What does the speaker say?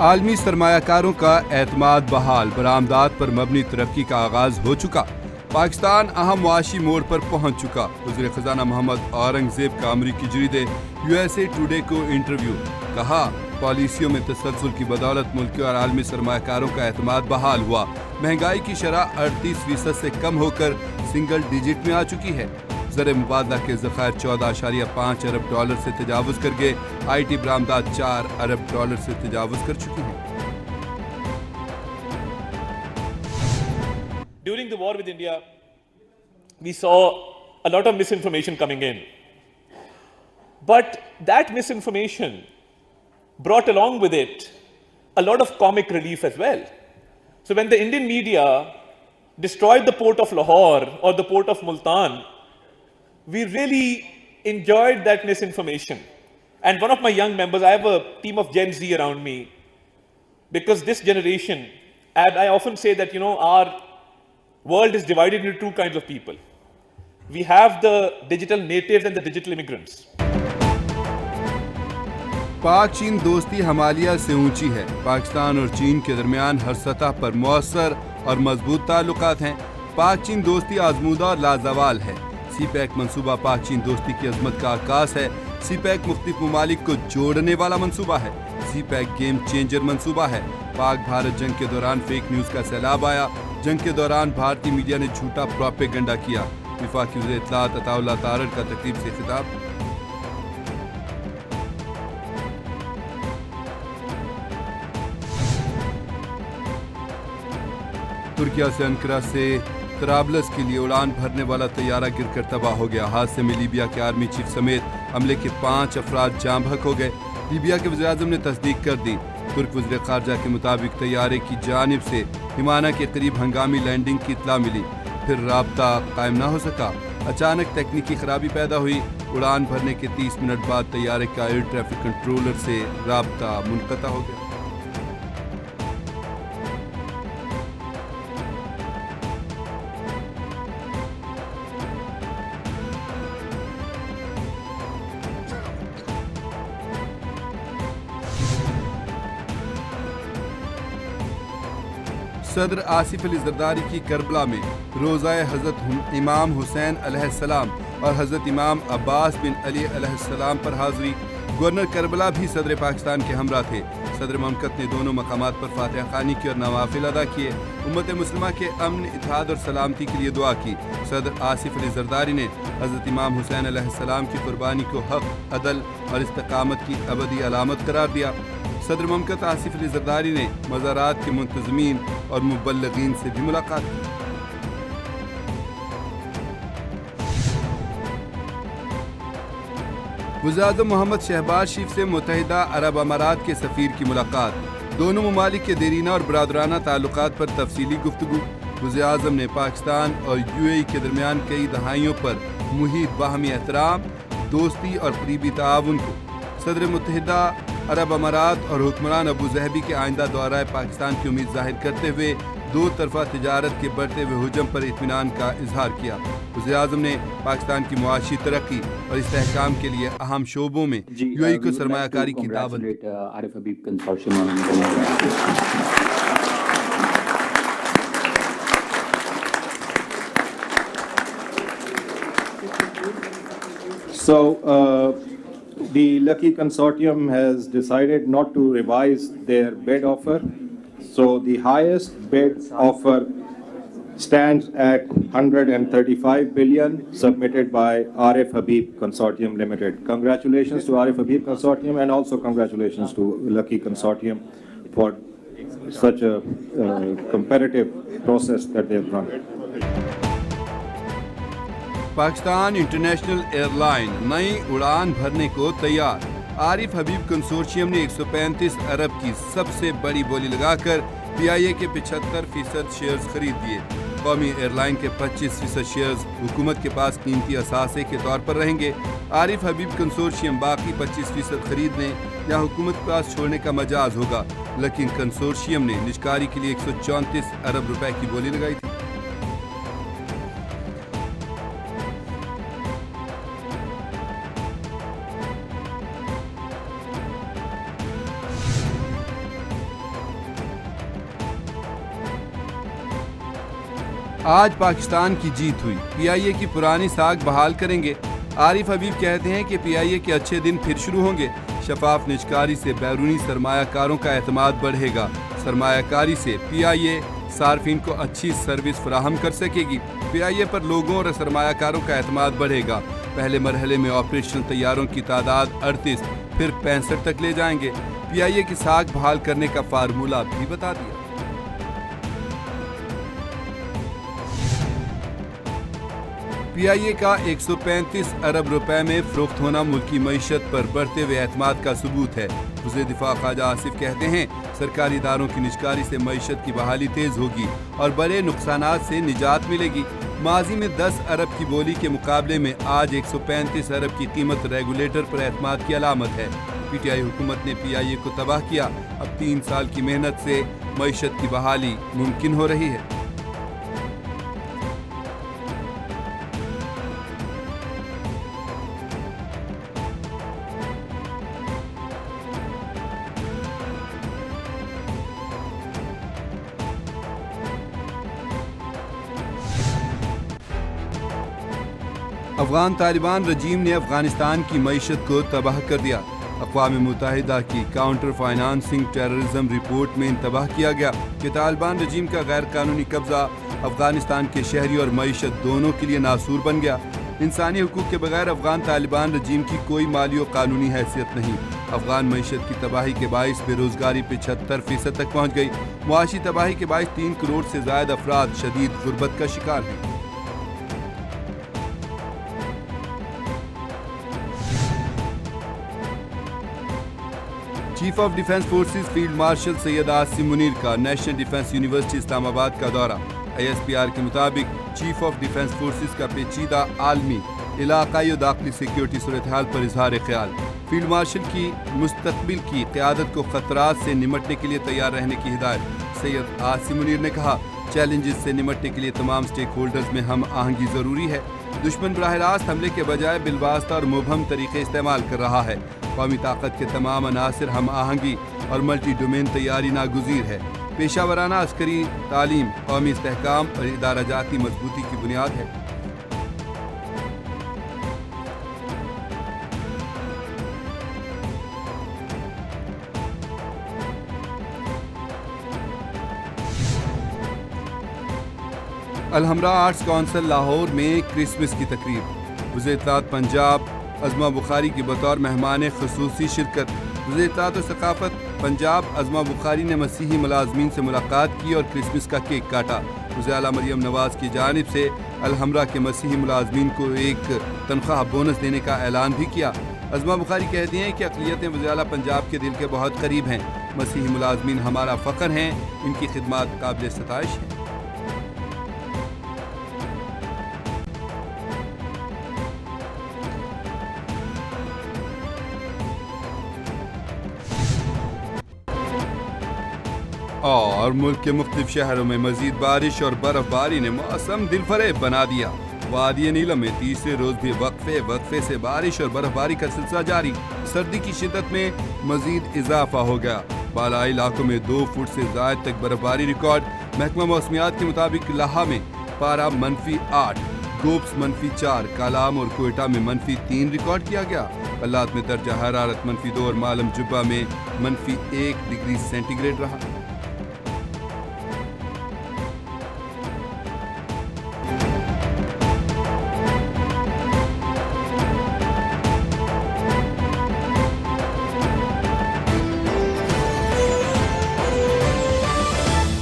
عالمی سرمایہ کاروں کا اعتماد بحال، برآمدات پر مبنی ترقی کا آغاز ہو چکا، پاکستان اہم معاشی موڑ پر پہنچ چکا۔ وزیر خزانہ محمد اورنگزیب کا امریکی جریدے USA ٹوڈے کو انٹرویو، کہا پالیسیوں میں تسلسل کی بدولت ملکی اور عالمی سرمایہ کاروں کا اعتماد بحال ہوا، مہنگائی کی شرح 38% سے کم ہو کر سنگل ڈیجٹ میں آ چکی ہے، زر مبادلہ کے ذخائر $14.5 ارب سے تجاوز کر گئے، IT برآمدات $4 ارب سے تجاوز کر چکی ہیں۔ During the war with India, we saw a lot of misinformation coming in. But that misinformation brought along with it a lot of comic relief as well. So when the Indian media destroyed the port of Lahore or the port of Multan, we really enjoyed that misinformation. And one of my young members, I have a team of Gen Z around me, because this generation, and I often say that, our world is divided into two kinds of people. We have the digital natives and the digital immigrants. پاک چین دوستی ہمالیہ سے اونچی ہے، پاکستان اور چین کے درمیان ہر سطح پر مؤثر اور مضبوط تعلقات ہیں، پاک چین دوستی آزمودہ اور لازوال ہے، سی پیک منصوبہ پاک چین دوستی کی عظمت کا عکاس ہے، سی پیک مختلف ممالک کو جوڑنے والا منصوبہ ہے، سی پیک گیم چینجر منصوبہ ہے، پاک بھارت جنگ کے دوران فیک نیوز کا سیلاب آیا، جنگ کے دوران بھارتی میڈیا نے جھوٹا پروپیگنڈا کیا، وفاقی وزیر اطلاعات عطا اللہ تارڑ کا تقریب سے خطاب۔ ترکیہ سے انقرہ سے طرابلس کے لیے اڑان بھرنے والا طیارہ گر کر تباہ ہو گیا، حادثے میں لیبیا کے آرمی چیف سمیت عملے کے 5 افراد جاں بحق ہو گئے، لیبیا کے وزیر اعظم نے تصدیق کر دی، ترک وزیر خارجہ کے مطابق طیارے کی جانب سے ہمانہ کے قریب ہنگامی لینڈنگ کی اطلاع ملی، پھر رابطہ قائم نہ ہو سکا، اچانک تکنیکی خرابی پیدا ہوئی، اڑان بھرنے کے 30 منٹ بعد طیارے کا ایئر ٹریفک کنٹرولر سے رابطہ منقطع ہو گیا۔ صدر آصف علی زرداری کی کربلا میں روضہ حضرت امام حسین علیہ السلام اور حضرت امام عباس بن علی علیہ السلام پر حاضری، گورنر کربلا بھی صدر پاکستان کے ہمراہ تھے، صدر مملکت نے دونوں مقامات پر فاتحہ خوانی کی اور نوافل ادا کیے، امت مسلمہ کے امن، اتحاد اور سلامتی کے لیے دعا کی، صدر آصف علی زرداری نے حضرت امام حسین علیہ السلام کی قربانی کو حق، عدل اور استقامت کی ابدی علامت قرار دیا۔ صدر مملکت آصف علی زرداری نے مزارات کے منتظمین اور مبلغین سے بھی ملاقات کی۔ وزیر اعظم محمد شہباز شریف سے متحدہ عرب امارات کے سفیر کی ملاقات، دونوں ممالک کے دیرینہ اور برادرانہ تعلقات پر تفصیلی گفتگو، وزیر اعظم نے پاکستان اور UAE کے درمیان کئی دہائیوں پر محیط باہمی احترام، دوستی اور قریبی تعاون کو، صدر متحدہ عرب امارات اور حکمران ابو ظہبی کے آئندہ دورہ پاکستان کی امید ظاہر کرتے ہوئے دو طرفہ تجارت کے بڑھتے ہوئے حجم پر اطمینان کا اظہار کیا۔ وزیر اعظم نے پاکستان کی معاشی ترقی اور استحکام کے لیے اہم شعبوں میں UAE کو سرمایہ کاری کی دعوت دی۔ The Lucky Consortium has decided not to revise their bid offer. So the highest bid offer stands at 135 billion submitted by Arif Habib Consortium Limited. Congratulations to Arif Habib Consortium and also congratulations to Lucky Consortium for such a competitive process that they have run. Pakistan international air line نئی اڑان بھرنے کو تیار، عارف حبیب consortium نے 135 ارب کی سب سے بڑی بولی لگا کر PIA کے 75% شیئرز خرید لیے، قومی ایئر لائن کے 25% شیئرز حکومت کے پاس قیمتی اثاثے کے طور پر رہیں گے، عارف حبیب کنسورشیم باقی 25% خریدنے یا حکومت کے پاس چھوڑنے کا مجاز ہوگا، لیکن کنسورشیم نے نجکاری کے لیے 134 ارب روپے کی بولی لگائی تھی۔ آج پاکستان کی جیت ہوئی، پی آئی اے کی پرانی ساکھ بحال کریں گے۔ عارف حبیب کہتے ہیں کہ پی آئی اے کے اچھے دن پھر شروع ہوں گے۔ شفاف نجکاری سے بیرونی سرمایہ کاروں کا اعتماد بڑھے گا۔ سرمایہ کاری سے پی آئی اے صارفین کو اچھی سروس فراہم کر سکے گی۔ پی آئی اے پر لوگوں اور سرمایہ کاروں کا اعتماد بڑھے گا۔ پہلے مرحلے میں آپریشنل طیاروں کی تعداد 38 پھر 65 تک لے جائیں گے۔ پی آئی اے کی ساکھ بحال کرنے کا فارمولہ بھی بتا دیا۔ پی آئی اے کا 135 ارب روپے میں فروخت ہونا ملکی معیشت پر بڑھتے ہوئے اعتماد کا ثبوت ہے۔ وزیر دفاع خواجہ آصف کہتے ہیں سرکاری اداروں کی نجکاری سے معیشت کی بحالی تیز ہوگی اور بڑے نقصانات سے نجات ملے گی۔ ماضی میں 10 ارب کی بولی کے مقابلے میں آج 135 ارب کی قیمت ریگولیٹر پر اعتماد کی علامت ہے۔ پی ٹی آئی حکومت نے پی آئی اے کو تباہ کیا، اب 3 سال کی محنت سے معیشت کی بحالی ممکن ہو رہی ہے۔ افغان طالبان رجیم نے افغانستان کی معیشت کو تباہ کر دیا۔ اقوام متحدہ کی کاؤنٹر فائنانسنگ ٹیررزم رپورٹ میں انتباہ کیا گیا کہ طالبان رجیم کا غیر قانونی قبضہ افغانستان کے شہری اور معیشت دونوں کے لیے ناسور بن گیا۔ انسانی حقوق کے بغیر افغان طالبان رجیم کی کوئی مالی و قانونی حیثیت نہیں۔ افغان معیشت کی تباہی کے باعث بے روزگاری 75% تک پہنچ گئی۔ معاشی تباہی کے باعث 3 کروڑ سے زائد افراد شدید غربت کا شکار ہیں۔ Chief of defence forces field marshal Syed Asim Munir کا نیشنل ڈیفنس یونیورسٹی اسلام آباد کا دورہ۔ آئی ایس پی آر کے مطابق چیف آف ڈیفنس فورسز کا پیچیدہ عالمی، علاقائی و داخلی سیکیورٹی صورتحال پر اظہار خیال۔ فیلڈ مارشل کی مستقبل کی قیادت کو خطرات سے نمٹنے کے لیے تیار رہنے کی ہدایت۔ سید عاصم منیر نے کہا چیلنجز سے نمٹنے کے لیے تمام سٹیک ہولڈرز میں ہم آہنگی ضروری ہے۔ دشمن براہ راست حملے کے بجائے بالواسطہ اور مبہم طریقے استعمال کر رہا ہے۔ قومی طاقت کے تمام عناصر ہم آہنگی اور ملٹی ڈومین تیاری ناگزیر ہے۔ پیشہ ورانہ عسکری تعلیم قومی استحکام اور ادارہ جاتی مضبوطی کی بنیاد ہے۔ الحمراء آرٹس کونسل لاہور میں کرسمس کی تقریب۔ وزیر اطلاعات پنجاب عظمہ بخاری کی بطور مہمان خصوصی شرکت۔ وزیر اطلاعات و ثقافت پنجاب عظمہ بخاری نے مسیحی ملازمین سے ملاقات کی اور کرسمس کا کیک کاٹا۔ وزیر اعلیٰ مریم نواز کی جانب سے الحمراء کے مسیحی ملازمین کو ایک تنخواہ بونس دینے کا اعلان بھی کیا۔ عظمہ بخاری کہتی ہیں کہ اقلیتیں وزیر اعلیٰ پنجاب کے دل کے بہت قریب ہیں۔ مسیحی ملازمین ہمارا فخر ہیں، ان کی خدمات قابل ستائش ہیں۔ اور ملک کے مختلف شہروں میں مزید بارش اور برف باری نے موسم دل فریب بنا دیا۔ وادی نیلم میں تیسرے روز بھی وقفے سے بارش اور برف باری کا سلسلہ جاری۔ سردی کی شدت میں مزید اضافہ ہو گیا۔ بالائی علاقوں میں 2 فٹ سے زائد تک برف باری ریکارڈ۔ محکمہ موسمیات کے مطابق لاہا میں پارہ -8، گوبس -4، کالام اور کوئٹہ میں -3 ریکارڈ کیا گیا۔ پلات میں درجہ حرارت -2 اور مالم جبہ میں -1 ڈگری سینٹی گریڈ رہا۔